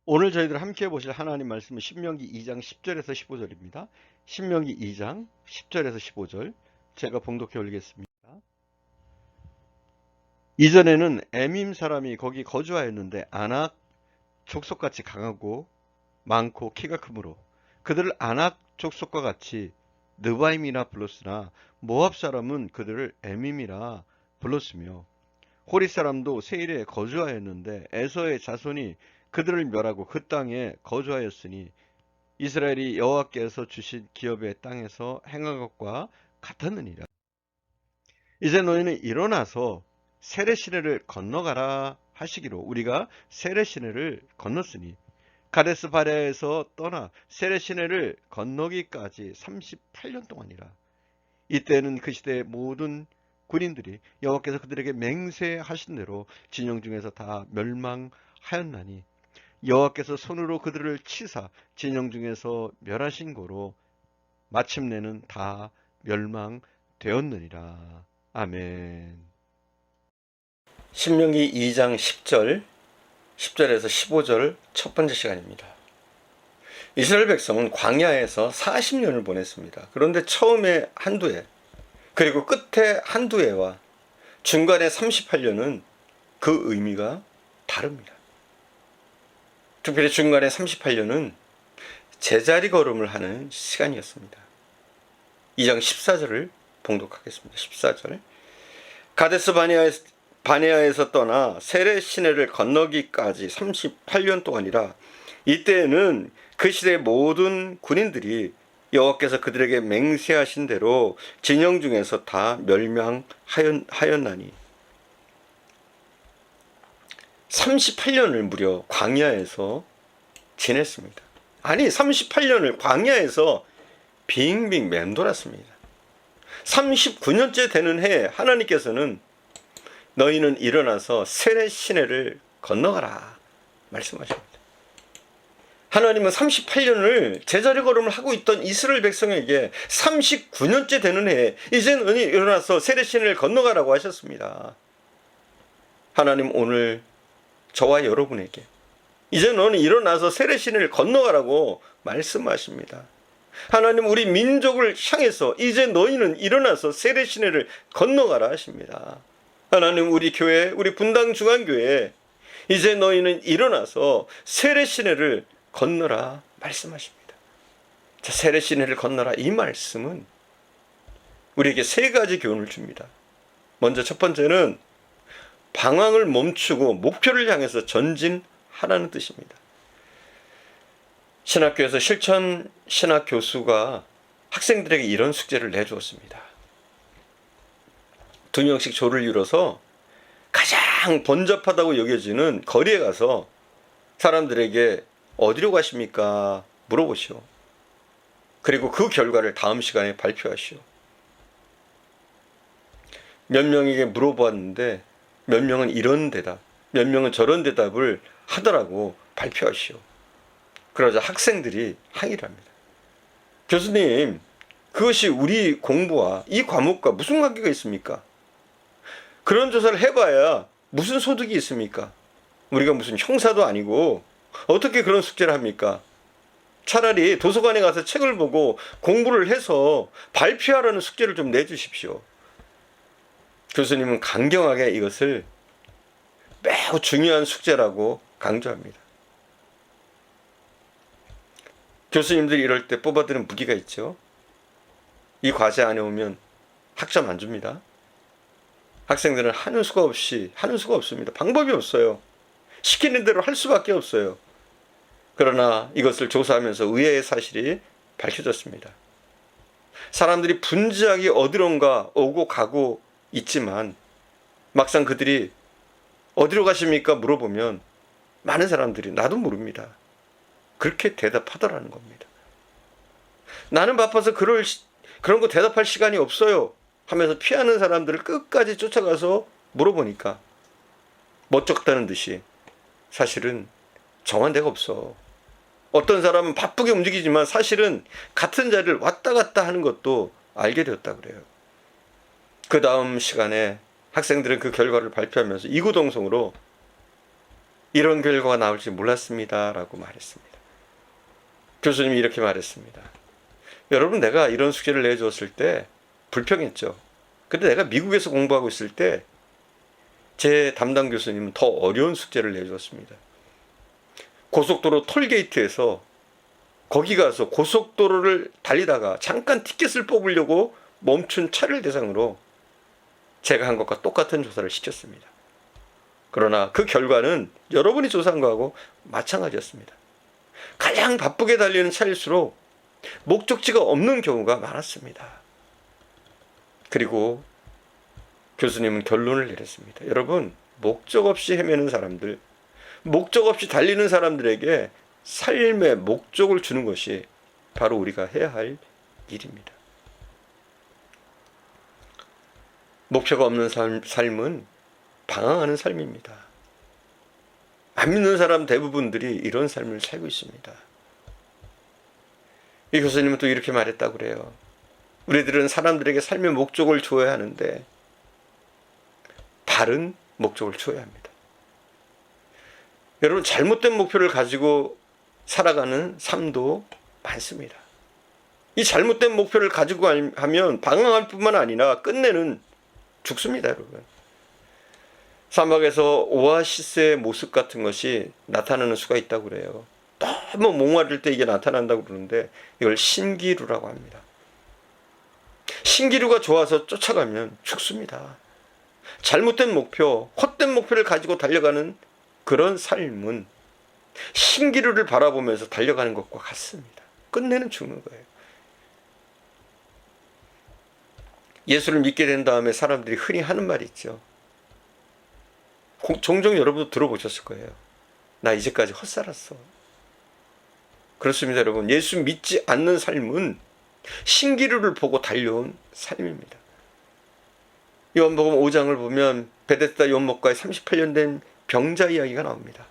오늘 저희들 함께 보실 하나님 말씀은 신명기 2장 10절에서 15절입니다. 신명기 2장 10절에서 15절 제가 봉독해 올리겠습니다. 이전에는 에밈 사람이 거기 거주하였는데 아낙 족속같이 강하고 많고 키가 크므로 그들을 아낙 족속과 같이 느바임이라 불렀으나 모압 사람은 그들을 에밈이라 불렀으며 호리 사람도 세일에 거주하였는데 에서의 자손이 그들을 멸하고 그 땅에 거주하였으니 이스라엘이 여호와께서 주신 기업의 땅에서 행한 것과 같았느니라. 이제 너희는 일어나서 세례 시내를 건너가라 하시기로 우리가 세례 시내를 건넜으니 가데스 바레아에서 떠나 세례 시내를 건너기까지 38년 동안이라. 이때는 그 시대의 모든 군인들이 여호와께서 그들에게 맹세하신 대로 진영 중에서 다 멸망하였나니 여호와께서 손으로 그들을 치사 진영 중에서 멸하신 거로 마침내는 다 멸망되었느니라. 아멘. 신명기 2장 10절에서 15절 첫 번째 시간입니다. 이스라엘 백성은 광야에서 40년을 보냈습니다. 그런데 처음에 한두 해, 그리고 끝에 한두 해와 중간에 38년은 그 의미가 다릅니다. 특별히 중간에 38년은 제자리 걸음을 하는 시간이었습니다. 2장 14절을 봉독하겠습니다. 14절. 가데스 바네아에서 떠나 세례 시내를 건너기까지 38년 동안이라. 이때에는 그 시대의 모든 군인들이 여호와께서 그들에게 맹세하신 대로 진영 중에서 다 멸망하였나니 38년을 무려 광야에서 지냈습니다. 아니 38년을 광야에서 빙빙 맴돌았습니다. 39년째 되는 해에 하나님께서는 너희는 일어나서 세례 시내를 건너가라 말씀하십니다. 하나님은 38년을 제자리 걸음을 하고 있던 이스라엘 백성에게 39년째 되는 해에 이제 너희 일어나서 세례 시내를 건너가라고 하셨습니다. 하나님 오늘 저와 여러분에게 이제 너는 일어나서 세례 시내를 건너가라고 말씀하십니다. 하나님 우리 민족을 향해서 이제 너희는 일어나서 세례 시내를 건너가라 하십니다. 하나님 우리 교회, 우리 분당 중앙교회 이제 너희는 일어나서 세례 시내를 건너라 말씀하십니다. 자, 세례 시내를 건너라 이 말씀은 우리에게 세 가지 교훈을 줍니다. 먼저 첫 번째는 방황을 멈추고 목표를 향해서 전진하라는 뜻입니다. 신학교에서 실천 신학 교수가 학생들에게 이런 숙제를 내주었습니다. 2명씩 조를 이뤄서 가장 번잡하다고 여겨지는 거리에 가서 사람들에게 어디로 가십니까? 물어보시오. 그리고 그 결과를 다음 시간에 발표하시오. 몇 명에게 물어보았는데 몇 명은 이런 대답, 몇 명은 저런 대답을 하더라고 발표하시오. 그러자 학생들이 항의를 합니다. 교수님, 그것이 우리 공부와 이 과목과 무슨 관계가 있습니까? 그런 조사를 해봐야 무슨 소득이 있습니까? 우리가 무슨 형사도 아니고 어떻게 그런 숙제를 합니까? 차라리 도서관에 가서 책을 보고 공부를 해서 발표하라는 숙제를 좀 내주십시오. 교수님은 강경하게 이것을 매우 중요한 숙제라고 강조합니다. 교수님들이 이럴 때 뽑아드는 무기가 있죠. 이 과제 안에 오면 학점 안 줍니다. 학생들은 하는 수가 없습니다. 방법이 없어요. 시키는 대로 할 수밖에 없어요. 그러나 이것을 조사하면서 의외의 사실이 밝혀졌습니다. 사람들이 분주하게 어디론가 오고 가고 있지만 막상 그들이 어디로 가십니까? 물어보면 많은 사람들이 나도 모릅니다. 그렇게 대답하더라는 겁니다. 나는 바빠서 그런 거 대답할 시간이 없어요 하면서 피하는 사람들을 끝까지 쫓아가서 물어보니까 멋쩍다는 듯이 사실은 정한 데가 없어. 어떤 사람은 바쁘게 움직이지만 사실은 같은 자리를 왔다 갔다 하는 것도 알게 되었다 그래요. 그 다음 시간에 학생들은 그 결과를 발표하면서 이구동성으로 이런 결과가 나올지 몰랐습니다 라고 말했습니다. 교수님이 이렇게 말했습니다. 여러분, 내가 이런 숙제를 내주었을 때 불평했죠. 근데 내가 미국에서 공부하고 있을 때 제 담당 교수님은 더 어려운 숙제를 내주었습니다. 고속도로 톨게이트에서 거기 가서 고속도로를 달리다가 잠깐 티켓을 뽑으려고 멈춘 차를 대상으로 제가 한 것과 똑같은 조사를 시켰습니다. 그러나 그 결과는 여러분이 조사한 거하고 마찬가지였습니다. 가장 바쁘게 달리는 차일수록 목적지가 없는 경우가 많았습니다. 그리고 교수님은 결론을 내렸습니다. 여러분, 목적 없이 헤매는 사람들, 목적 없이 달리는 사람들에게 삶의 목적을 주는 것이 바로 우리가 해야 할 일입니다. 목표가 없는 삶은 방황하는 삶입니다. 안 믿는 사람 대부분들이 이런 삶을 살고 있습니다. 이 교수님은 또 이렇게 말했다고 그래요. 우리들은 사람들에게 삶의 목적을 줘야 하는데 바른 목적을 줘야 합니다. 여러분, 잘못된 목표를 가지고 살아가는 삶도 많습니다. 이 잘못된 목표를 가지고 하면 방황할 뿐만 아니라 끝내는 죽습니다, 여러분. 사막에서 오아시스의 모습 같은 것이 나타나는 수가 있다고 그래요. 너무 목마를 때 이게 나타난다고 그러는데 이걸 신기루라고 합니다. 신기루가 좋아서 쫓아가면 죽습니다. 잘못된 목표, 헛된 목표를 가지고 달려가는 그런 삶은 신기루를 바라보면서 달려가는 것과 같습니다. 끝내는 죽는 거예요. 예수를 믿게 된 다음에 사람들이 흔히 하는 말이 있죠. 종종 여러분도 들어보셨을 거예요. 나 이제까지 헛살았어. 그렇습니다, 여러분. 예수 믿지 않는 삶은 신기루를 보고 달려온 삶입니다. 요한복음 5장을 보면 베데스다 요한목가에 38년 된 병자 이야기가 나옵니다.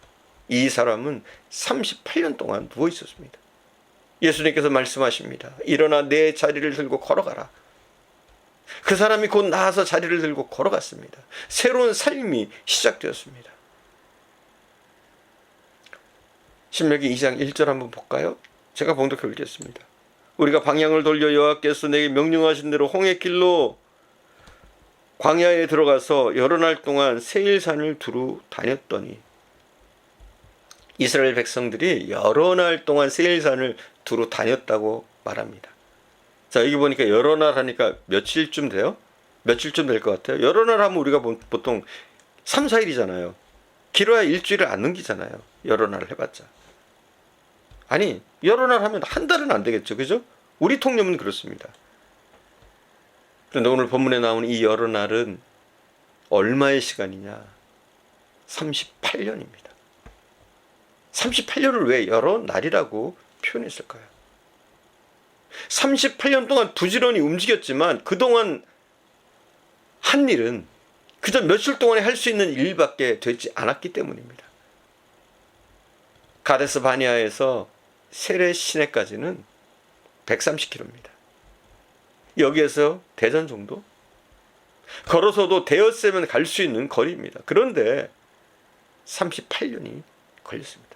이 사람은 38년 동안 누워 있었습니다. 예수님께서 말씀하십니다. 일어나 내 자리를 들고 걸어가라. 그 사람이 곧 나아서 자리를 들고 걸어갔습니다. 새로운 삶이 시작되었습니다. 신명기 2장 1절 한번 볼까요? 제가 봉독해 읽겠습니다. 우리가 방향을 돌려 여호와께서 내게 명령하신 대로 홍해길로 광야에 들어가서 여러 날 동안 세일산을 두루 다녔더니, 이스라엘 백성들이 여러 날 동안 세일산을 두루 다녔다고 말합니다. 자, 여기 보니까 여러 날 하니까 며칠쯤 돼요? 며칠쯤 될 것 같아요. 여러 날 하면 우리가 보통 3, 4일이잖아요. 길어야 일주일을 안 넘기잖아요. 여러 날 해봤자. 아니, 여러 날 하면 한 달은 안 되겠죠. 그죠? 우리 통념은 그렇습니다. 그런데 오늘 본문에 나오는 이 여러 날은 얼마의 시간이냐? 38년입니다. 38년을 왜 여러 날이라고 표현했을까요? 38년 동안 부지런히 움직였지만 그동안 한 일은 그저 며칠 동안에 할 수 있는 일밖에 되지 않았기 때문입니다. 가데스 바니아에서 세레 시내까지는 130km입니다. 여기에서 대전 정도? 걸어서도 대여세면 갈 수 있는 거리입니다. 그런데 38년이 걸렸습니다.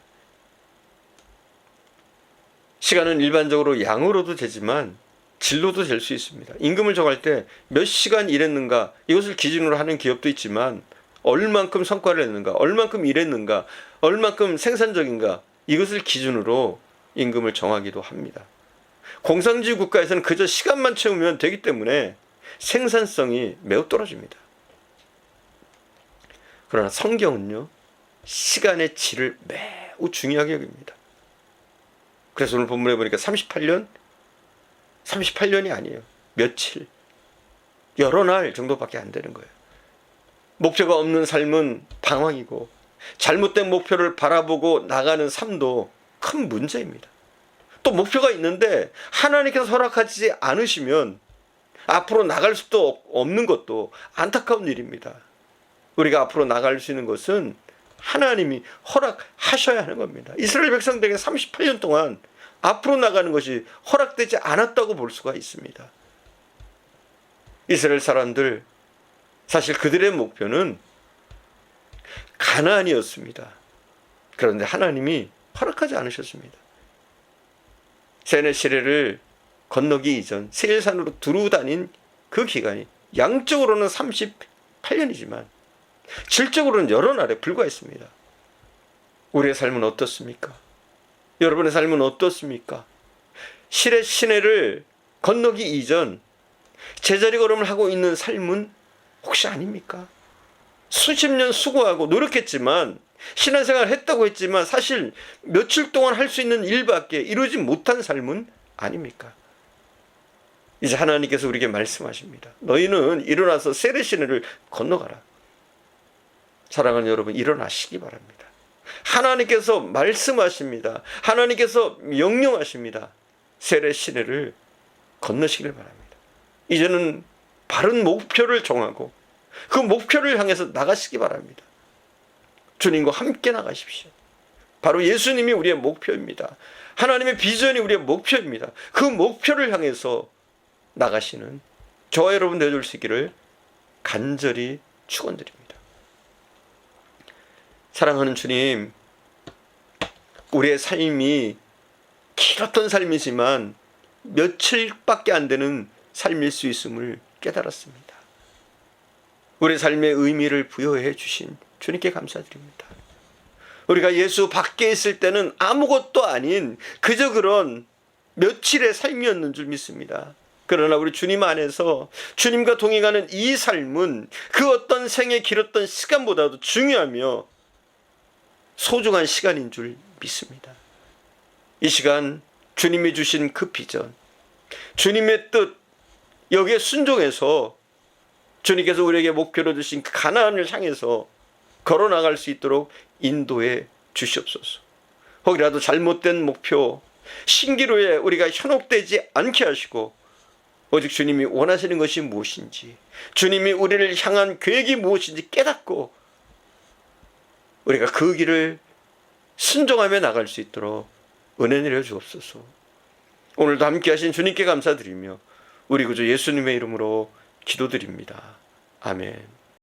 시간은 일반적으로 양으로도 되지만 질로도 될 수 있습니다. 임금을 정할 때 몇 시간 일했는가, 이것을 기준으로 하는 기업도 있지만 얼만큼 성과를 냈는가, 얼만큼 일했는가, 얼만큼 생산적인가, 이것을 기준으로 임금을 정하기도 합니다. 공산주의 국가에서는 그저 시간만 채우면 되기 때문에 생산성이 매우 떨어집니다. 그러나 성경은요, 시간의 질을 매우 중요하게 여깁니다. 그래서 오늘 본문에 보니까 38년이 아니에요. 며칠, 여러 날 정도밖에 안 되는 거예요. 목표가 없는 삶은 방황이고, 잘못된 목표를 바라보고 나가는 삶도 큰 문제입니다. 또 목표가 있는데 하나님께서 허락하지 않으시면 앞으로 나갈 수도 없는 것도 안타까운 일입니다. 우리가 앞으로 나갈 수 있는 것은 하나님이 허락하셔야 하는 겁니다. 이스라엘 백성들에게 38년 동안 앞으로 나가는 것이 허락되지 않았다고 볼 수가 있습니다. 이스라엘 사람들, 사실 그들의 목표는 가나안이었습니다. 그런데 하나님이 허락하지 않으셨습니다. 세네 시내를 건너기 이전 세일산으로 두루 다닌 그 기간이 양적으로는 38년이지만 질적으로는 여러 날에 불과했습니다. 우리의 삶은 어떻습니까? 여러분의 삶은 어떻습니까? 실의 시내를 건너기 이전 제자리 걸음을 하고 있는 삶은 혹시 아닙니까? 수십 년 수고하고 노력했지만 신앙생활을 했다고 했지만 사실 며칠 동안 할 수 있는 일밖에 이루지 못한 삶은 아닙니까? 이제 하나님께서 우리에게 말씀하십니다. 너희는 일어나서 세례 시내를 건너가라. 사랑하는 여러분, 일어나시기 바랍니다. 하나님께서 말씀하십니다. 하나님께서 명령하십니다. 세례 시내를 건너시길 바랍니다. 이제는 바른 목표를 정하고 그 목표를 향해서 나가시기 바랍니다. 주님과 함께 나가십시오. 바로 예수님이 우리의 목표입니다. 하나님의 비전이 우리의 목표입니다. 그 목표를 향해서 나가시는 저와 여러분 되어줄 수 있기를 간절히 축원드립니다. 사랑하는 주님, 우리의 삶이 길었던 삶이지만 며칠밖에 안 되는 삶일 수 있음을 깨달았습니다. 우리의 삶의 의미를 부여해 주신 주님께 감사드립니다. 우리가 예수 밖에 있을 때는 아무것도 아닌 그저 그런 며칠의 삶이었는 줄 믿습니다. 그러나 우리 주님 안에서 주님과 동행하는 이 삶은 그 어떤 생애 길었던 시간보다도 중요하며 소중한 시간인 줄 믿습니다. 이 시간 주님이 주신 그 비전, 주님의 뜻, 여기에 순종해서 주님께서 우리에게 목표로 주신 그 가나안을 향해서 걸어나갈 수 있도록 인도해 주시옵소서. 혹이라도 잘못된 목표, 신기루에 우리가 현혹되지 않게 하시고 오직 주님이 원하시는 것이 무엇인지, 주님이 우리를 향한 계획이 무엇인지 깨닫고 우리가 그 길을 순종하며 나갈 수 있도록 은혜 내려 주옵소서. 오늘도 함께 하신 주님께 감사드리며 우리 구주 예수님의 이름으로 기도드립니다. 아멘.